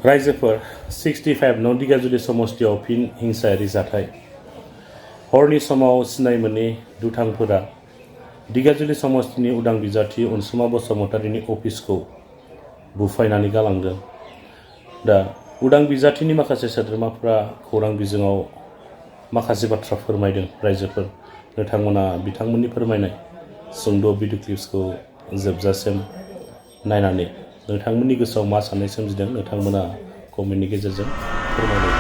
रायजोफोर 65 नं दिगाजुलि समस्तियाव फिन हिंसायारि जाथाय हरनि समाव सिनाय मोनै दुथांफोरा दिगाजुलि समस्तिनि उदां बिजाथि अनसुमा बसुमतारीनि अफिसखौ बुफायनानै गालांदों। दा उदां बिजाथिनि माखासे सोद्रोमाफोरा खौरां बिजोङाव माखासे बाथ्रा फोरमायदों। रायजोफोर नोंथांमोना बिथांमोननि फोरमायनाय सुंद' भिडिअ क्लिप्सखौ जोबजासिम नायनानै नोंथांमोननि गोसोआव मा साननाय सोमजिदों नोंथांमोना कमेन्टनि गेजेरजों फोरमायदों।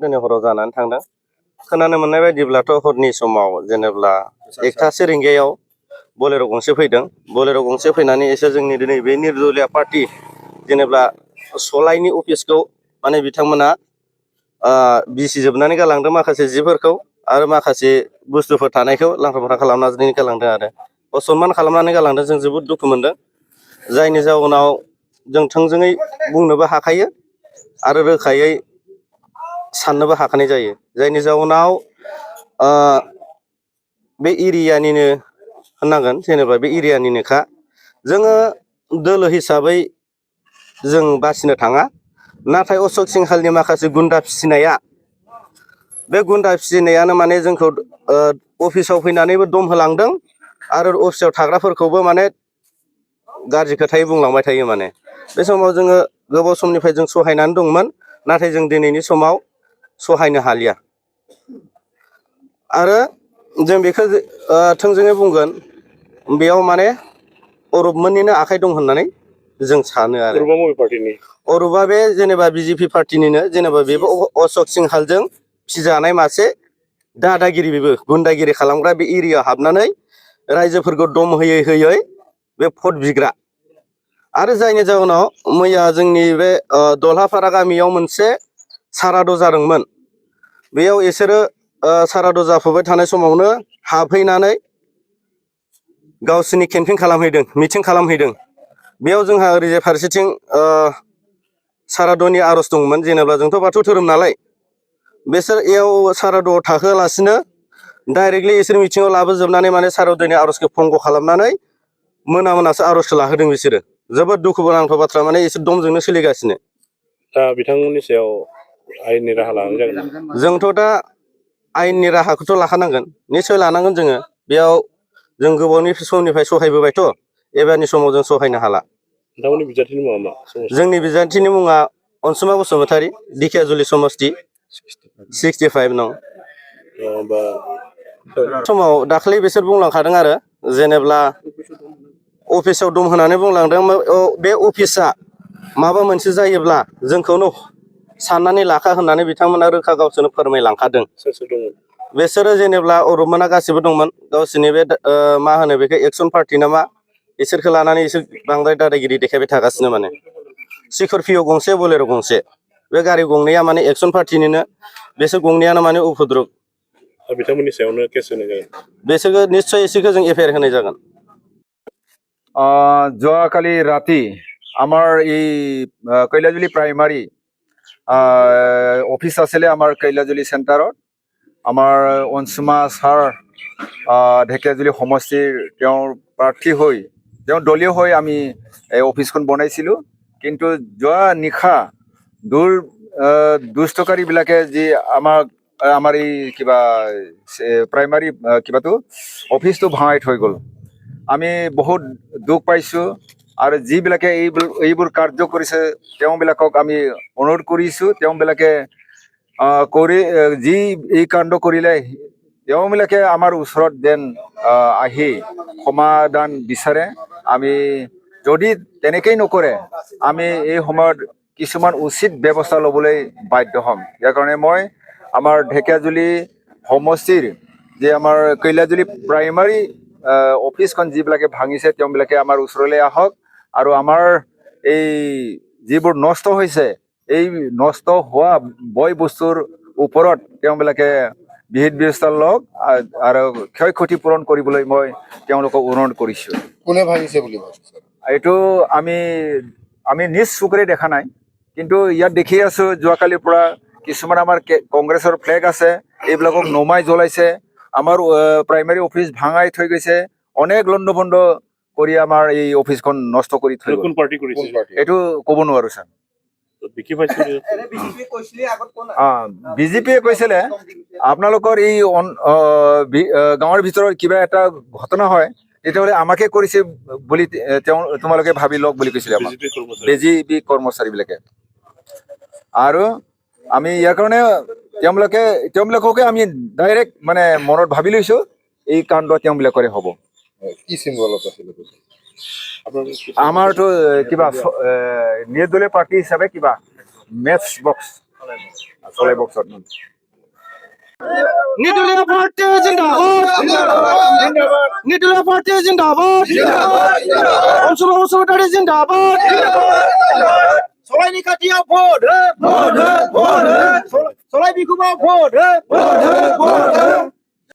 दिनै हराव जानानै थांदों। खोनानो मोननाय बायदिब्लाथ' हरनि समाव जेनेब्ला 1थासो रिंगायाव बोलेर' गंसे फैदों। बोलेर' गंसे फैनानै एसे जोंनि दिनै बे निर्दलिया पार्टी जेनेब्ला सलाइनि अफिसखौ माने बिथांमोना बिसिजोबनानै गालांदों माखासे जिफोरखौ आरो माखासे बुस्थुफोर थानायखौ लांखार खालामनानै गालांदों आरो असनमान खालामनानै गालांदों। जों जोबोद दुखु मोनदों, जायनि जाउनाव जों थोंजोङै बुंनोबो हाखायो आरो रोखायै साननोबो हाखानाय जायो। जायनि जाउनाव बे एरियानिनो होननांगोन, जेनेबा बे एरियानिनोखा जोङो दोलो हिसाबै जों बासिनो थाङा। नाथाय अशोक सिंहालनि माखासे गुन्दा फिसिनाया बे गुन्दा फिसिनायानो माने जोंखौ अफिसाव फैनानैबो दम होलांदों आरो अफिसाव थाग्राफोरखौबो माने गाज्रि खोथायै बुंलांबाय थायो। माने बे समाव जोङो गोबाव समनिफ्राय जों सहायनानै दंमोन, नाथाय जों दिनैनि समाव सहायनो हालिया। आरो जों बेखौ थोंजोङै बुंगोन, बेयाव माने अरुपमोननिनो आखाइ दं होननानै जों सानो आरो। अरुपा बे जेनेबा बिजेपि पार्टिनिनो, जेनेबा बेबो अशोक सिंहालजों फिजानाय मासे दादागिरि, बेबो गुन्दागिरि खालामग्रा, बे एरियायाव हाबनानै रायजोफोरखौ दम होयै होयै बे भट बिग्रा। आरो जायनि जाउनाव मैया जोंनि बे दलहाफारा गामियाव मोनसे सारादु जादोंमोन। बेयाव इसोरो सारादु जाफुबाय थानाय समावनो हाबहैनानै गावसोरनि केम्पिं खालामहैदों, मिटिं खालामहैदों। बेयाव जोंहा ओरैजाय फारसेथिं सारादुनि आर'ज दंमोन। जेनेबा जोंथ' बाथौ धोरोम नालाय, बिसोर एयाव सारादुआव थाहोआलासिनो डाइरेक्टलि इसोर मिथिङाव लाबोजोबनानै माने सारादुनि आर'जखौ भंग खालामनानै मोनासो आर'जखौ लाहोदों बिसोरो। जोबोद दुखु गोनांथाव बाथ्रा, माने इसोर दमजोंनो सोलिगासिनो। दा बिथांमोननि सायाव आयेननि राहा लानाय जागोन। जोंथ' दा आयेननि राहाखौथ' लाखानांगोन, निस्सय लानांगोन जोङो। बेयाव जों गोबावनि समनिफ्राय सहायबोबायथ', एबारनि समाव जों सहायनो हाला। नोंथांमोननि बिजाथिनि मुङा मा? जोंनि बिजाथिनि मुङा अनसुमा बसुमतारी, दिखियाजुलि समस्ति 65 नं। समाव दाखालि बिसोर बुंलांखादों आरो, जेनेब्ला अफिसाव दम होनानै बुंलांदों बे अफिसा माबा मोनसे जायोब्ला जोंखौनो साननानै लाखा होननानै बिथांमोना रोखा गावसोरनो फोरमायलांखादों। बिसोरो जेनेब्ला अरुपमोना गासिबो दंमोन, गावसोरनि बे मा होनो बेखौ एक्सन पार्टि नामा, इसोरखौ लानानै इसोर बांद्राय दादागिरि देखायबाय थागासिनो। माने स्करपिय' गंसे, बोलेर' गंसे, बे गारि गंनैया माने एक्सन पार्टिनिनो, बिसोर गंनैयानो माने उपद्रब। बिथांमोननि सायावनो केस होनाय जागोन। बिसोरखौ निस्सय इसोरखौ जों एफआइआर होनाय जागोन। যোৱাকালি ৰাতি আমাৰ এই কৈলাজুলি প্ৰাইমাৰী অফিচ আছিলে আমাৰ কৈলাজুলি চেণ্টাৰত। আমাৰ অনসুমা ছাৰ ঢেকীয়াজুলি সমষ্টিৰ তেওঁৰ প্ৰাৰ্থী হৈ, তেওঁ দলীয় হৈ আমি এই অফিচখন বনাইছিলোঁ। কিন্তু যোৱা নিশা দুষ্টকাৰীবিলাকে যি আমাৰ এই কিবা প্ৰাইমাৰী কিবাটো অফিচটো ভাঙাই থৈ গ'ল। আমি বহুত দুখ পাইছোঁ আৰু যিবিলাকে এইবোৰ কাৰ্য কৰিছে তেওঁবিলাকক আমি অনুৰোধ কৰিছোঁ, তেওঁবিলাকে যি এই কাণ্ড কৰিলে তেওঁবিলাকে আমাৰ ওচৰত যেন আহি সমাধান বিচাৰে। আমি যদি তেনেকেই নকৰে, আমি এই সময়ত কিছুমান উচিত ব্যৱস্থা ল'বলৈ বাধ্য হ'ম। ইয়াৰ কাৰণে মই আমাৰ ঢেকীয়াজুলি সমষ্টিৰ যে আমাৰ কৈলাজুলি প্ৰাইমাৰী অফিচখন যিবিলাকে ভাঙিছে তেওঁবিলাকে আমাৰ ওচৰলৈ আহক আৰু আমাৰ এই যিবোৰ নষ্ট হৈছে, এই নষ্ট হোৱা বয় বস্তুৰ ওপৰত তেওঁবিলাকে বিহিত ব্যৱস্থা লওক আৰু ক্ষয় ক্ষতি পূৰণ কৰিবলৈ মই তেওঁলোকক অনুৰোধ কৰিছোঁ। কোনে ভাঙিছে বুলি ভাবিছে? এইটো আমি নিজ চকুৰে দেখা নাই, কিন্তু ইয়াত দেখি আছোঁ যোৱাকালিৰ পৰা কিছুমান আমাৰ কংগ্ৰেছৰ ফ্লেগ আছে এইবিলাকক নমাই জ্বলাইছে আমাৰ প্ৰাইমাৰী অফিচ ভাঙাই থৈ গৈছে অনেক লণ্ড ভণ্ড কৰি আমাৰ এই অফিচখন নষ্ট কৰি থৈ গ'ল কোন পাৰ্টি কৰিছে এইটো ক'ব নোৱাৰো ছাৰ দেখি পাইছো বিজেপিয়ে কৈছিলে আপোনালোকৰ এই গাঁৱৰ ভিতৰত কিবা এটা ঘটনা হয় তেতিয়াহ'লে আমাকে কৰিছে বুলি তোমালোকে ভাবি লওক বুলি কৈছিলে আমাক বিজেপি কৰ্মচাৰীবিলাকে আৰু আমি ইয়াৰ কাৰণে তেওঁলোককে আমি ডাইৰেক্ট মানে মনত ভাবি লৈছো এই কাণ্ড তেওঁবিলাকৰে হ'ব কি চিম্বলত আছিলে আমাৰতো কিবা নিৰ্দলীয় পাৰ্টি হিচাপে কিবা মেথছ বক্স চলাই বক্সত নিৰ্দলীয় পাৰ্টি জিন্দাবাদ নিৰ্দলীয় পাৰ্টি জিন্দাবাদ অঞ্চল বসুমতাৰী জিন্দাবাদ চলাই কাটিয়া ভোট চলাই বিকুমা ভোট